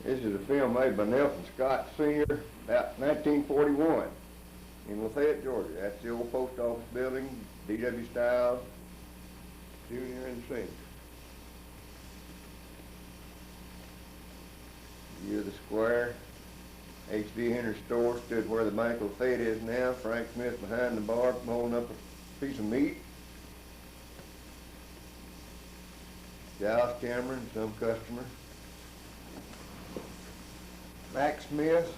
This is a film made by Nelson Scott Sr. about 1941 in Lafayette, Georgia. That's the old post office building, D.W. Stiles, Jr. and Sr. Year of the square. H.D. Henry store stood where the Bank of Lafayette is now. Frank Smith behind the bar holding up a piece of meat. Giles Cameron, some customer. Mac Smith.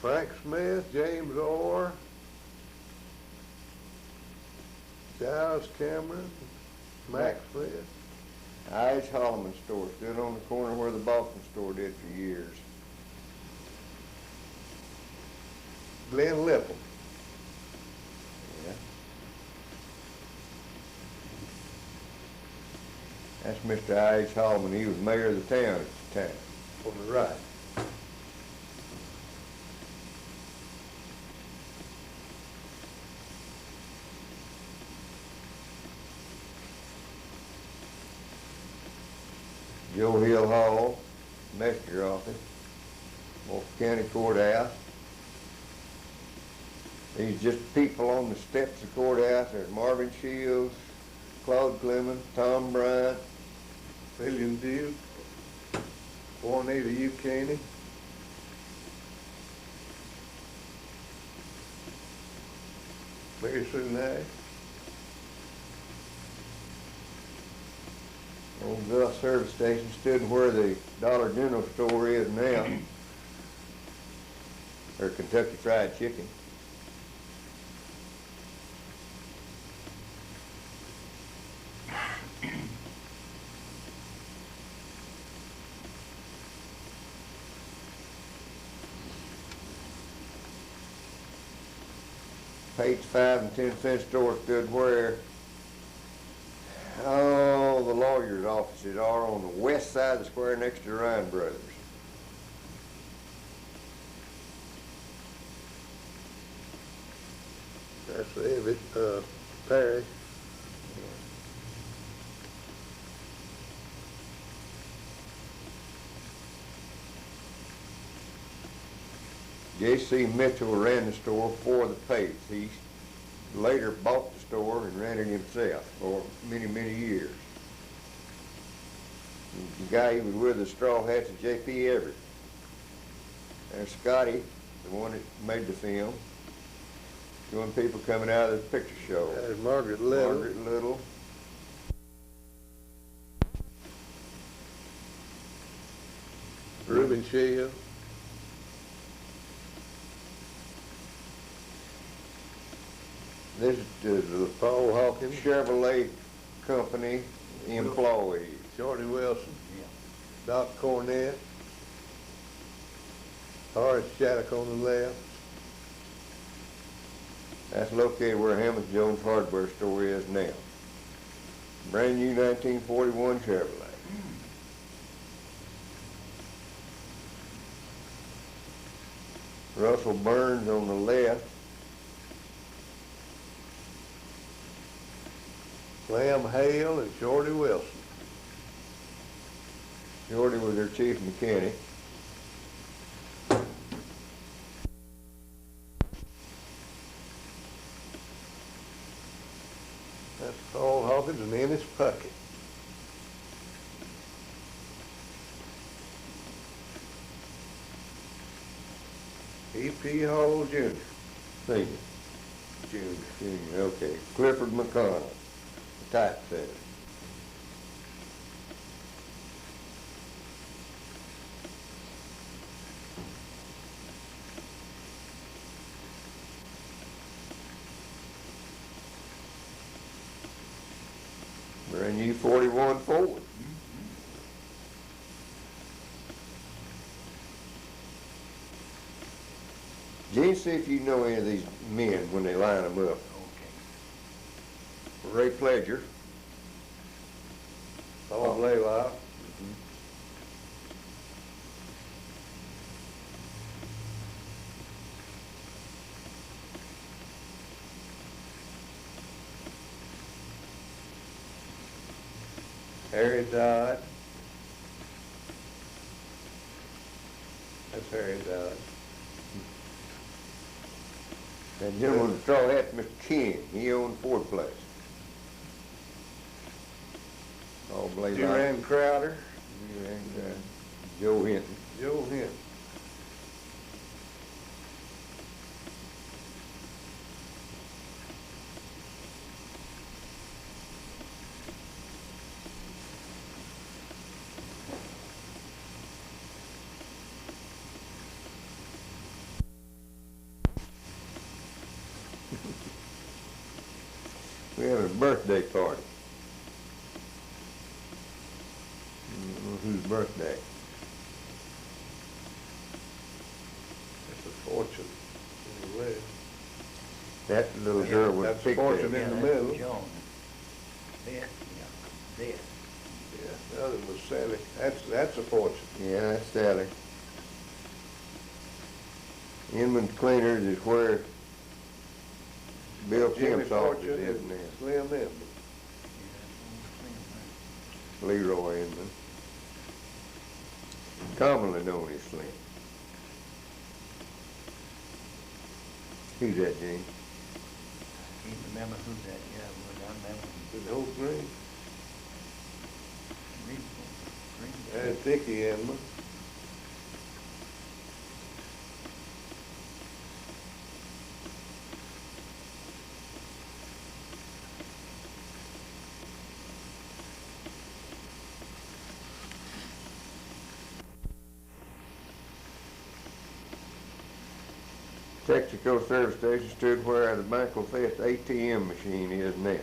Frank Smith, James Orr, Giles Cameron, Mac Smith. I.H. Holloman store stood on the corner where the Boston store did for years. Glenn Lippel. Yeah. That's Mr. I.H. Holloman. He was mayor of the town at the time. On the right. Joe Hill Hall, messenger office, Wolf County Courthouse. These just people on the steps of the courthouse. There's Marvin Shields, Claude Clemens, Tom Bryant, William Duke, Juanita Ucaney, Mary Sue Nash. Old Gus service station stood where the Dollar General store is now, or Kentucky Fried Chicken. Page 5 and 10-cent store stood where all the lawyers' offices are on the west side of the square next to Ryan Brothers. That's David Perry. J.C. Mitchell ran the store for the Pace. He later bought the store and ran it himself for many, many years. The guy he was with the straw hats is J.P. Everett. There's Scotty, the one that made the film, showing people coming out of the picture show. There's Margaret Little. Margaret Little. Reuben Shield. This is the Paul Hawkins. Chevrolet Company employee. Shorty Wilson. Doc Cornett. Horace Shattuck on the left. That's located where Hammond Jones hardware store is now. Brand new 1941 Chevrolet. Russell Burns on the left. Clem Hale and Shorty Wilson. Shorty was their chief mechanic. That's Paul Hawkins and Ennis Puckett. E.P. Hall Jr. Senior. Junior, okay. Clifford McConnell, the typesetter. Brand new 41 Ford. Gene, see if you know any of these men when they line them up. Okay. Ray Pledger. Paul Blaylock. Harry Dodd. Terry died. That gentleman with the straw hat, Mr. King, he owned Ford Place. All blaze out. Duran Crowder, And Joe Hinton. Joe Hinton. We have a birthday party. Whose birthday? That's a fortune in the left. That little girl with That's the a fortune pigtail. in the middle. John. Beth, yeah, Beth. Yeah, the other was Sally. That's a fortune. Yeah, that's Sally. Inman's Cleaners is where Bill Jimmy Kemp's office Fortune is and now. Slim Inman. Leroy Inman. Commonly known as Slim. Who's that, Gene? Can't remember who that guy was. I remember Did the whole green? Green. And Dickie Inman. Texaco service station stood where the Bank LaFayette ATM machine is now.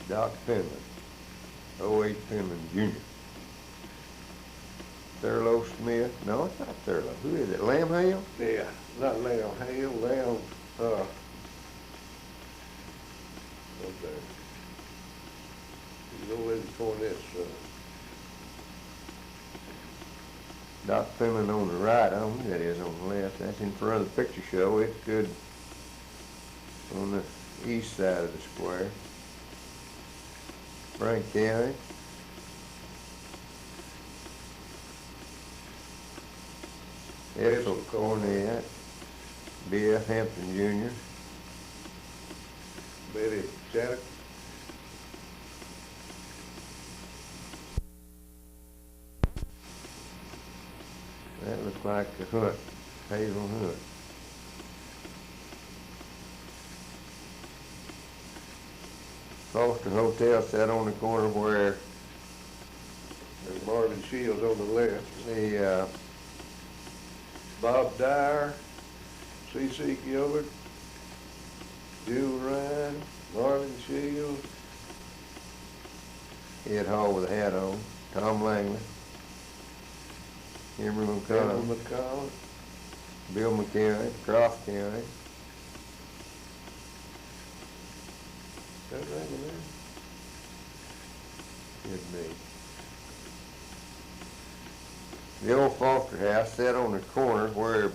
Doc Penman, 08 Penman Jr. Thurlow Smith, no, it's not Thurlow. Who is it, Lamb Hale? Yeah, not Lamb Hale, Lamb, what's that? He's old lady Cornett's son. Doc Penman on the right, I don't know who that is on the left. That's in front of the picture show. It's good on the east side of the square. Frank County. Edsel Cornett. B.F. Hampton Jr. Betty Shattuck. That looks like the Hunt, Hazel Hunt. Foster Hotel sat on the corner where There's Marvin Shields on the left. the, Bob Dyer, C.C. Gilbert, Jewel Ryan, Marvin Shields, Ed Hall with a hat on, Tom Langley, Henry Colonel McConnell, McCollum, Bill McKinley, Croft County. that right in there? Could be. The old Foster house sat on the corner where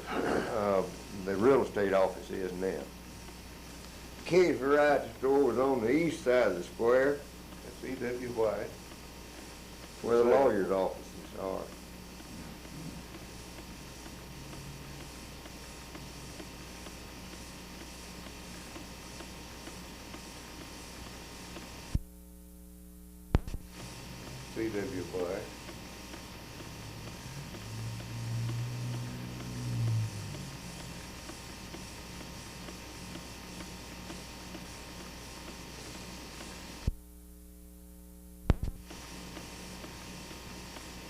the real estate office is now. Kenny's Variety Store was on the east side of the square That's E.W. White. where the lawyer's offices are. C.W. White.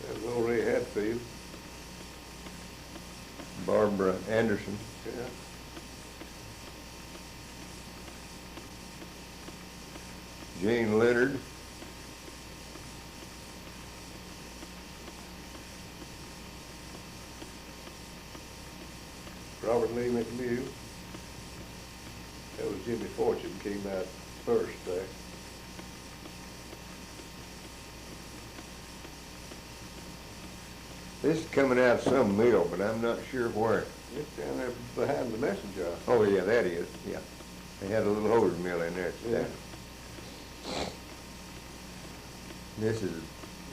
There's old Ray Hatfield. Barbara Anderson. Yeah. Gene Leonard. Robert Lee McNew. That was Jimmy Fortune came out first there. This is coming out of some mill, but I'm not sure where. It's down there behind the messenger office. Oh, yeah, that is, yeah. They had a little hose mill in there today. Yeah. This is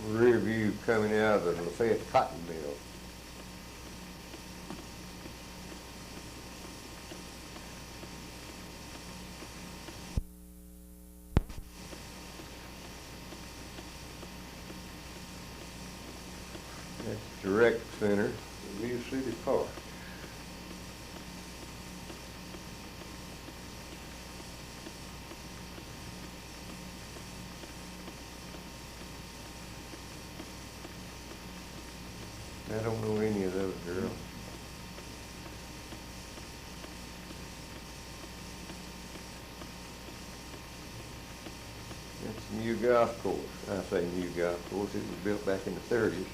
rear view coming out of the LaFayette cotton mill. That's the rec center. The New City Park. I don't know any of those girls. That's a new golf course. I say new golf course. It was built back in the 30s.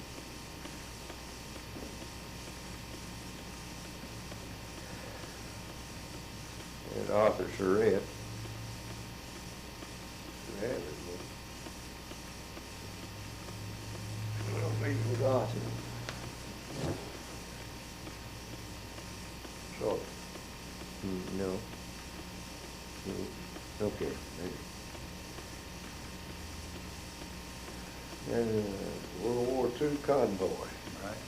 And Arthur Surratt. They have it, I don't think it was Arthur. so, No. No. Okay. Maybe. World War II convoy. Right.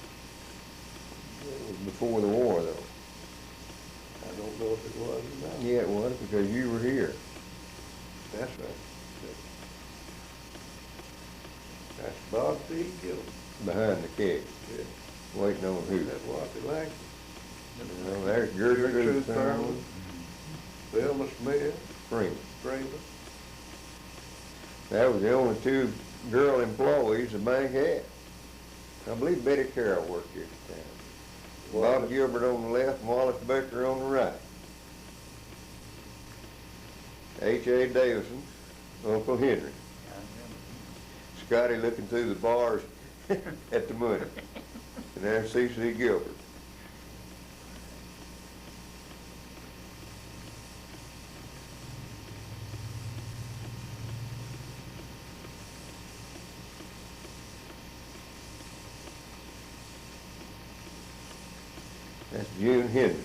It was before the war, though. I don't know if it was or not. Yeah, it was, because you were here. That's right. That's Bob D. Gilman. Behind the keg, Yeah. waiting on who? That's Whoppi Langston. Well, there's Gertrude Thurman, Thelma Smith, Freeman. Freeman. That was the only two girl employees the bank had. I believe Betty Carroll worked here at the time. Bob Gilbert on the left, and Wallace Becker on the right. H.A. Davison, Uncle Henry. I remember. Scotty looking through the bars at the money. And there's C.C. Gilbert. That's June Henry.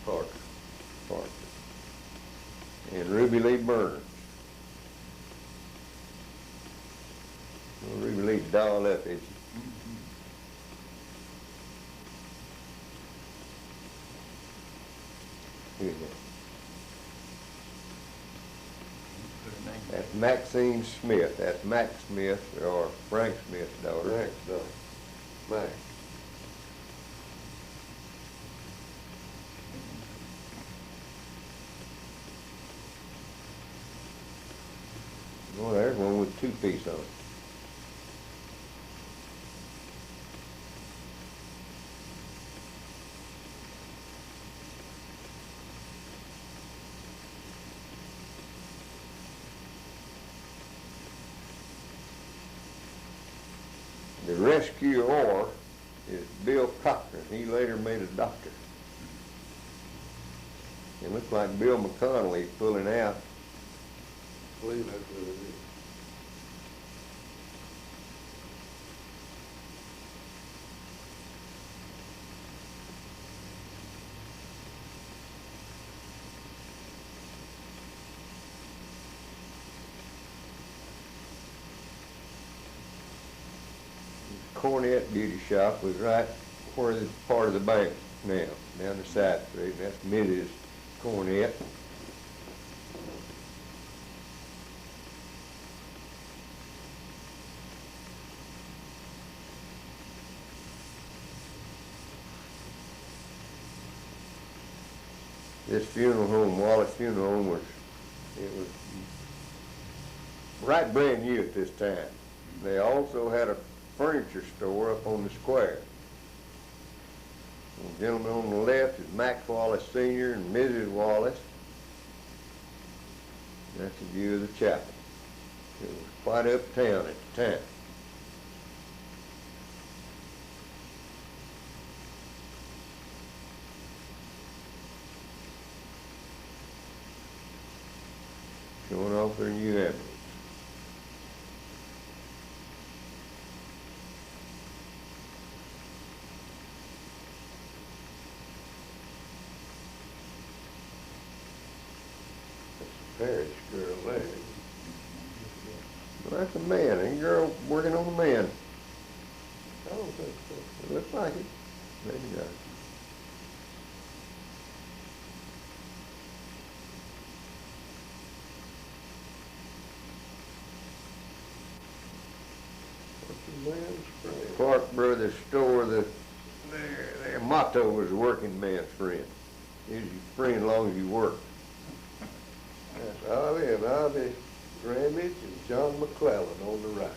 Parker. Parker. And Ruby Lee Burns. Well, Ruby Lee dolled up, isn't she? Who's that? Put her name. That's Maxine Smith. That's Max Smith, or Frank Smith's daughter. Max, Max. Well, there's one with two-piece on it. The rescuer is Bill Cochran. He later made a doctor. It looks like Bill McConnelly pulling out. I believe that's what it is. Cornette Beauty Shop was right where the part of the bank now, down the side street. That's Mrs. Cornette. This funeral home, Wallace Funeral Home, was right brand new at this time. They also had a furniture store up on the square. The gentleman on the left is Max Wallace Sr. and Mrs. Wallace. That's a view of the chapel. It was quite uptown at the time. Showing off their new ambulance. Parish girl there. Well, that's a man, and a girl working on a man. I don't think so. It looks like it. Maybe not. What's the man's friend? Clark Brothers store, their motto was working man's friend. He's your friend as long as you work. That's Ollie and Ollie Ramage and John McClellan on the right.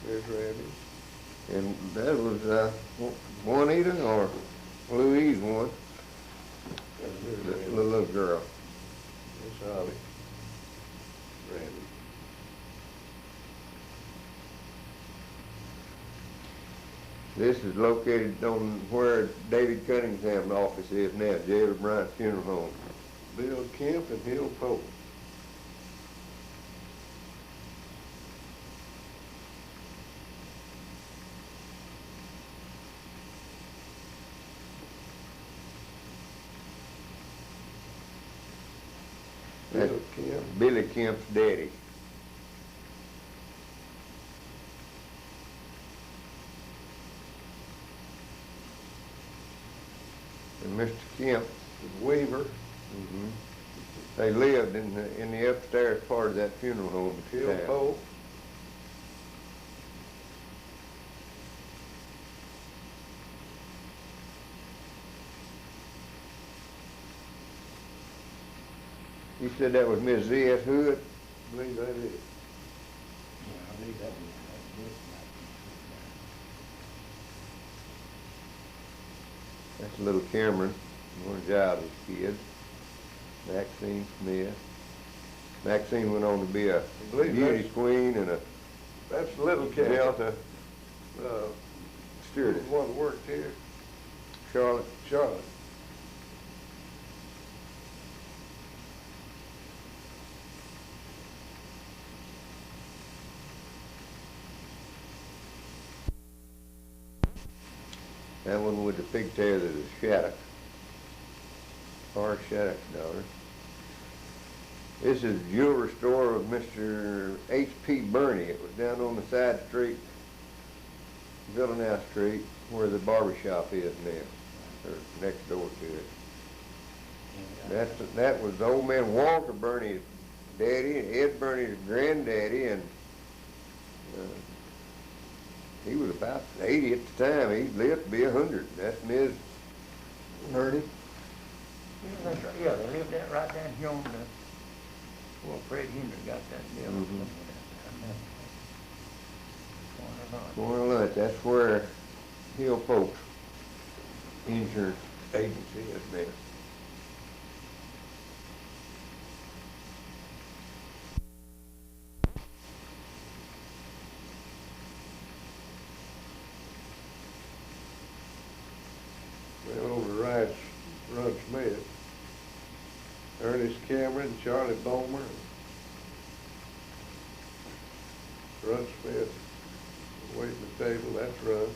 There's Ramage. And that was Juanita or Louise one, There's the Ramage. little girl. That's Ollie. Ramage. This is located on where David Cunningham's office is now, J.L. Bryant Funeral Home. Bill Kemp and Hill Pope. That's Bill Kemp. Billy Kemp's daddy. And Mr. Kemp, Weaver. they lived in the upstairs part of that funeral home at the Hill time. Pope. You said that was Miss Z.S. Hood? I believe that is. Yeah, I believe that was That's little Cameron, one of Giles' kids. Maxine Smith. Maxine went on to be a believe beauty that's- queen and a That's Little Cat. Delta Stewart stewardess. is one that worked here. Charlotte. Charlotte. That one with the pigtails is Shattuck. Horace Shattuck's daughter. This is the jewelry store of Mr. H.P. Burney. It was down on the side street, Villanelle Street, where the barber shop is now, or next door to it. That was the old man Walter Burney's daddy, and Ed Burney's granddaddy, and he was about 80 at the time. He lived to be 100. That's Ms. Burney. Yeah, that's right. Yeah, they lived out right down here on the, well, Fred Henry got that deal. Mhm. Corner lot. Corner Lunch, that's where Hill Pope's insurance agency is now. Well, over the right's Ron Smith. Ernest Cameron, Charlie Bomer. Ron Smith waiting at the table, that's Ron.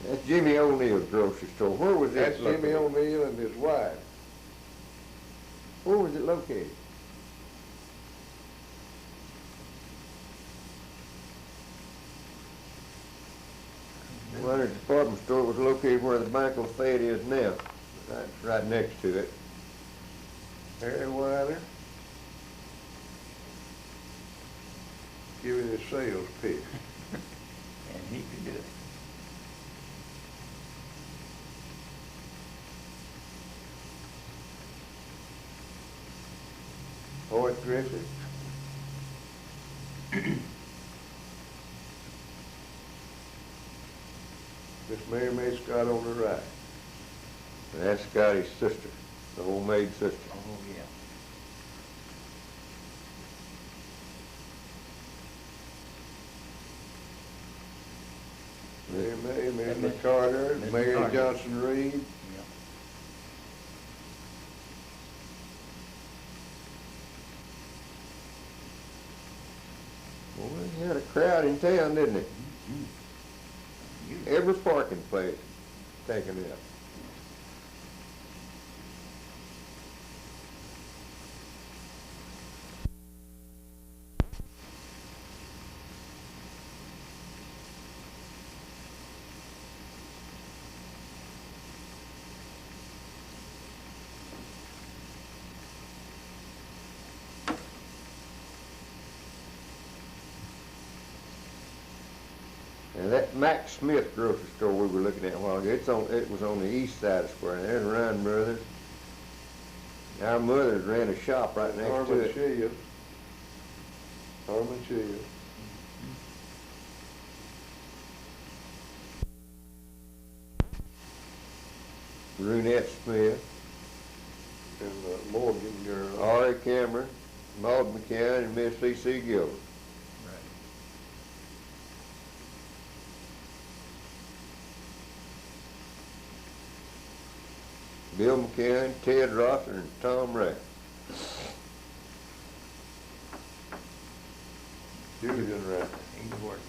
That's Jimmy O'Neill's grocery store. Where was that That's Jimmy located? O'Neill and his wife. Where was it located? Well, the department store was located where the Bank of LaFayette is now, right next to it. Harry Weiner. Giving his sales pitch. And he could do it. Hoyt Griffith. Miss Mary Mae Scott on the right. And that's Scotty's sister, the homemade sister. Oh, yeah. Mary McCarter, Miss Mary McCarter. Johnson Reed. Yeah. Well, they had a crowd in town, didn't it? Every parking place taken out. And that Mac Smith grocery store we were looking at a while ago, it was on the east side of the square. And there's Ryan Brothers. Our mothers ran a shop right next to Harmon it. Shields. Harmon Shields. Brunette Smith, And Morgan girl. Ari Cameron, Maud McCann, and Miss C.C. Gilbert. Right. Bill McCann, Ted Rosser, and Tom Ray. Julian Wright. He's working.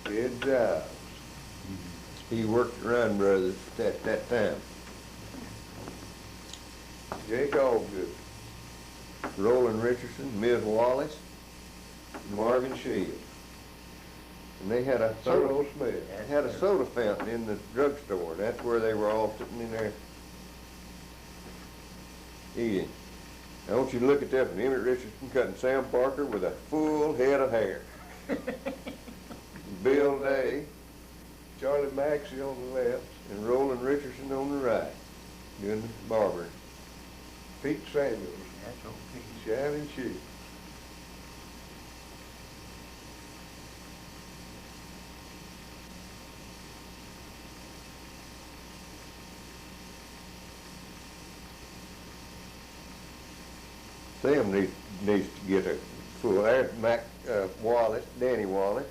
Ed Giles. He worked at Ryan Brothers at that time. Jake Allgood. Roland Richardson, Ms. Wallace, Marvin Shields. And they had a Thurlow Smith. They had a soda fountain in the drugstore. That's where they were all sitting in there eating. I want you to look at that one. Emmett Richardson cutting Sam Parker with a full head of hair. Bill Day Charlie Maxey on the left. and Roland Richardson on the right, doing the barbering. Pete Samuels. That's okay. Shannon Shoe. Sam needs to get a full. There's Mac Wallace, Danny Wallace.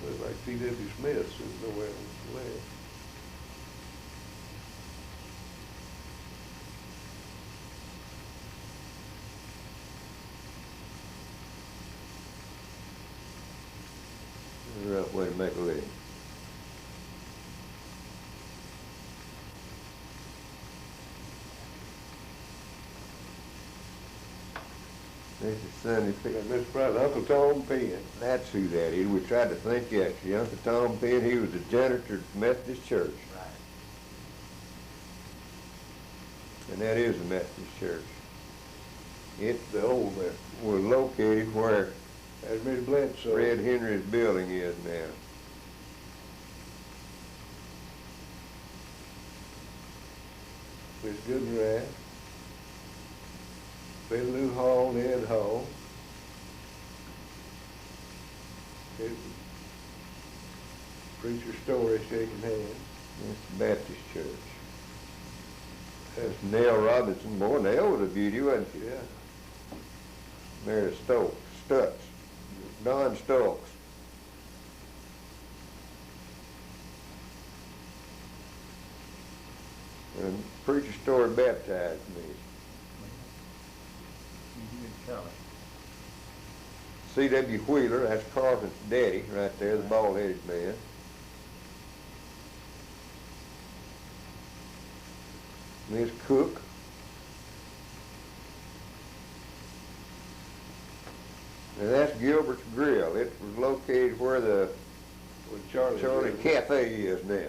Looks like T.W. Smith sitting nowhere on the left. That's the right way to make a living. This is Sunday And Pick. Mr. President, Uncle Tom Penn. That's who that is. We tried to think yesterday. Uncle Tom Penn, he was the janitor at the Methodist Church. Right. And that is the Methodist Church. It The old man. was located where That's Miss Bledsoe. Fred Henry's building is now. Miss Goodenrath. Billy Lou Hall, Ed Hall. Here's the preacher Story shaking hands. It's the Baptist Church. That's Nell Robinson. Boy, Nell was a beauty, wasn't she? Yeah. Mary Stutz. Don Stokes. And preacher Story baptized me. He's a good fellow. C.W. Wheeler, that's Carvin's daddy right there, the bald-headed man. Miss Cook. And that's Gilbert's Grill. It was located where the Where Charlie lived. Cafe is now.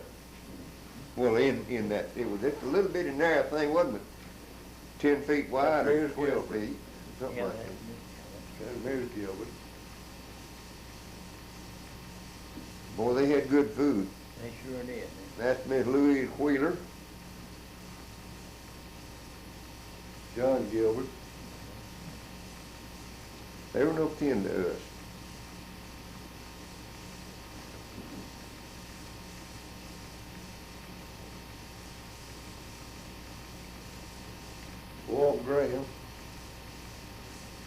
Well, in that, it was just a little bitty narrow thing, wasn't it? 10 feet wide or There's 12 Gilbert. feet, something Yeah, like that's that. That's Mary Gilbert. Boy, they had good food. They sure did. That's Miss Louise Wheeler. John Gilbert. They were no kin to us. Walt Graham,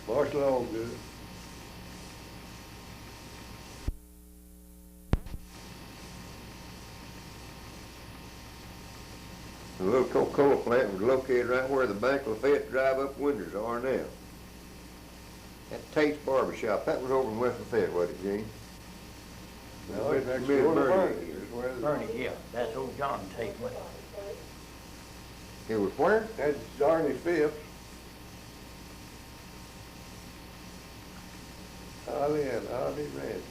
Marshall Allgood. The little Coca-Cola plant was located right where the Bank LaFayette drive-up windows are now. That Tate's Barber Shop, that was over in West Lafayette, wasn't it, Gene? No, it's next Miss door to Bernie. Bernie. Is where Bernie, yeah, that's old John Tate went. It was where? That's Arnie Phipps. Ollie and Ollie Randy.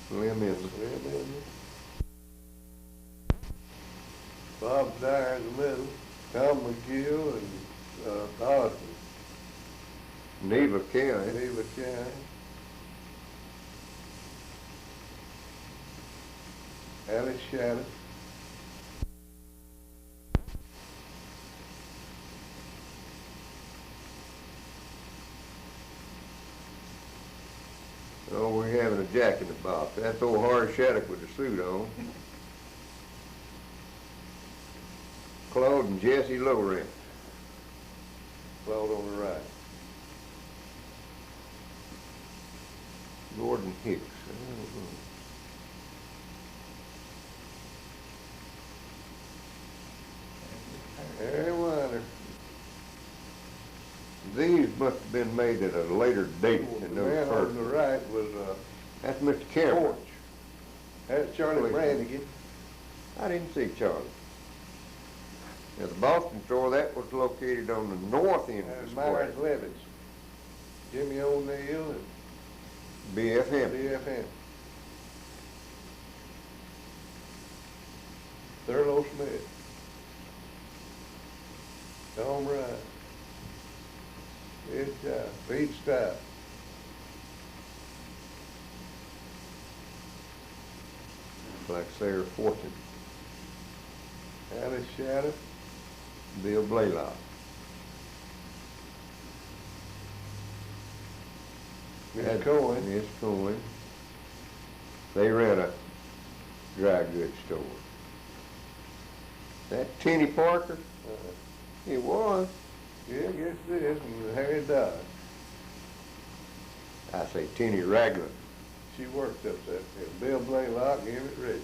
Slim Inman. Bob Dyer in the middle, Tom McGill and Osmond. Neva County. Neva County. Alice Shannon. Oh, we're having a jack in the box. That's old Harry Shattuck with the suit on. Claude and Jesse Lowrance. Claude on the right. Gordon Hicks. Harry Weiner. These must have been made at a later date The than those man on first. the right was That's Mr. Cameron. Porch. That's Charlie Brannigan. I didn't see Charlie. Now, the Boston store, that was located on the north end of the And square. Myers Levitz. Jimmy O'Neill and BFM. DFM. Thurlow Smith. Tom Wright. It's Pete Stout. Like Sarah Fortune. Alice Shadow. Bill Blaylock. Miss Cohen. Miss Cohen. They ran a dry goods store. That Tenny Parker, it was. Yeah, I guess it is. And Harry Dodd. I say Tenny Ragland. She worked up there. Bill Blaylock, Emmett Rich.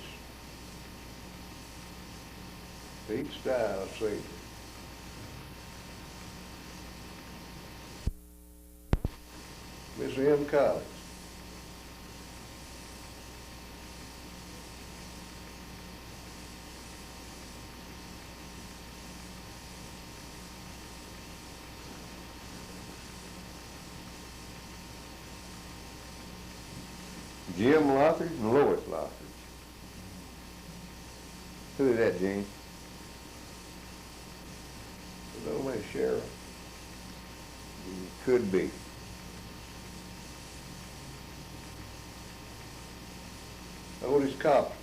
Pete Stiles, Senior. Miss M. Collins. Jim Lothridge and Lois Lothridge. Who is that, Gene? No man, Sheriff. Could be. Otis Copper.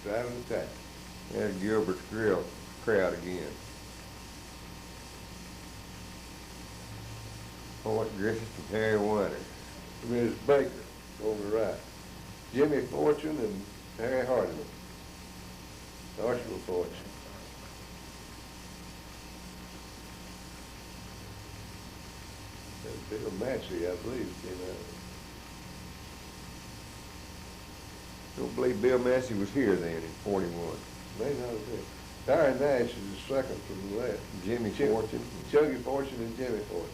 Driving the tank. There's Gilbert's Grill crowd again. Horace Griffith and Harry Weiner. Ms. Baker on the right. Jimmy Fortune and Harry Hardiman. Archibald Fortune. And Bill Massey, I believe, came out. Don't believe Bill Massey was here then in 41. May not have been. Darren Nash is the second from the left. Jimmy Fortune. Chuggy Fortune and Jimmy Fortune.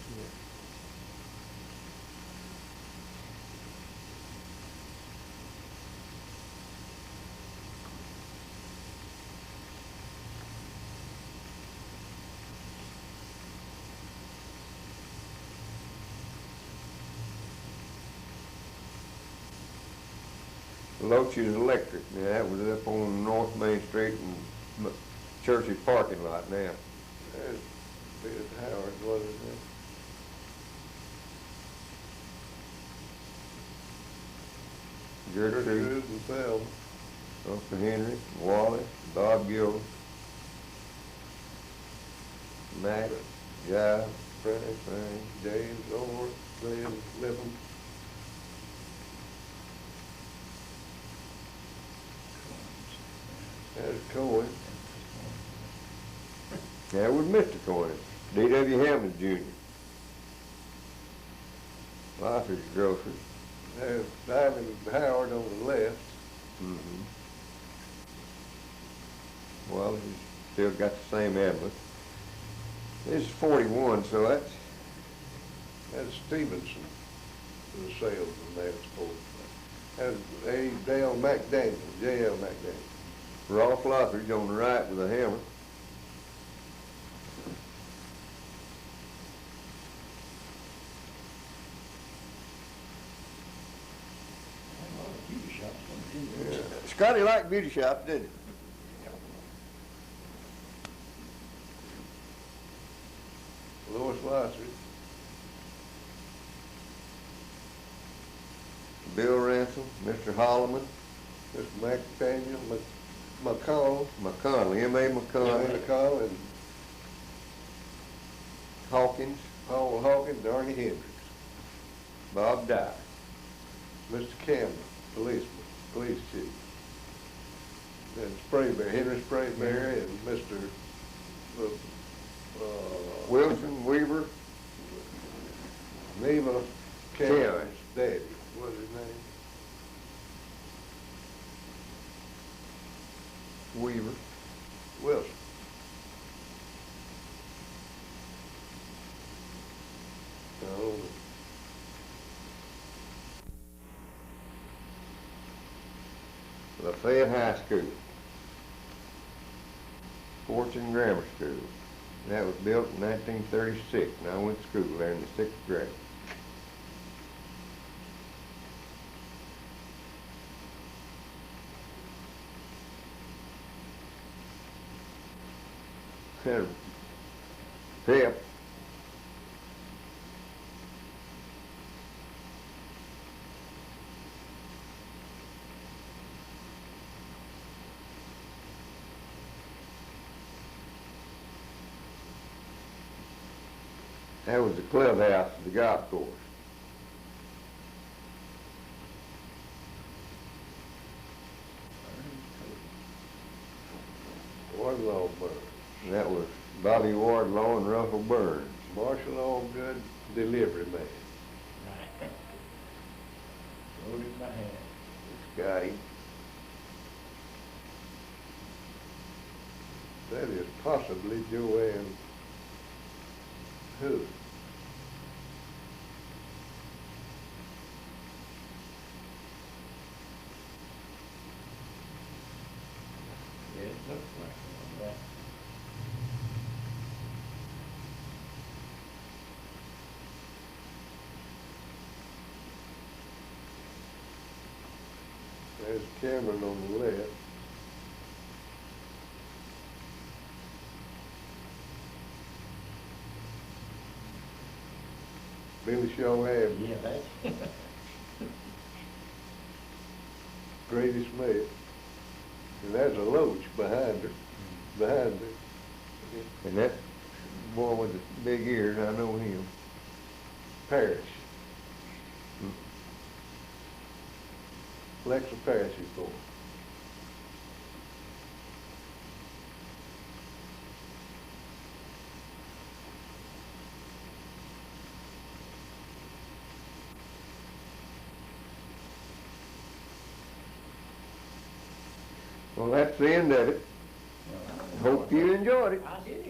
Loach's Electric. Now, that was up on North Main Street and Church's parking lot now. There's Bill Howard, wasn't it? Gertrude, and Thelma. Uncle Henry, Wally, Bob Gill, Mac, Jive. Frank, James, Orr, Glenn, Lippum. There's Cohen. That was Mr. Coyne, D.W. Hammond Jr. Life's grocery. There's Diamond Howard on the left. Mm-hmm. Well, he's still got the same emblem. This is 41, so that's That's Stevenson, the salesman there, suppose. That's A. Dale McDaniel, J.L. McDaniel. Rolf Lothridge on the right with a hammer. Scotty liked beauty shops, didn't he? Lois Lothridge. Bill Ransom, Mr. Holloman, Mr. McDaniel, McConnell, McConnell, M.A. McConnell, McConnell, and Hawkins, Paul Hawkins, Darnie Hendricks. Bob Dye. Mr. Campbell, police chief. And Sprayberry, Henry Sprayberry, and Mr. Wilson, Weaver, Neva Cameron's Cameron's daddy. What's his name? Weaver. Wilson. Oh, LaFayette High School. Fortune Grammar School. That was built in 1936, and I went to school there in the 6th grade. Pep. That was the clubhouse of the golf course. Wardlaw Burns. And that was Bobby Wardlaw and Russell Burns. Marshall Allgood, delivery man. Right. Loaded my hand. Scotty. That is possibly Joanne Hood. Yeah, it looks like one, There's Cameron on the left. Billy Shaw Avenue. yeah, that's. Grady Smith. And there's a Loach behind her. Behind her. And that boy with the big ears, I know him. Parrish. Lexa Parrish is born. Well, that's the end of it. Hope you enjoyed it. I did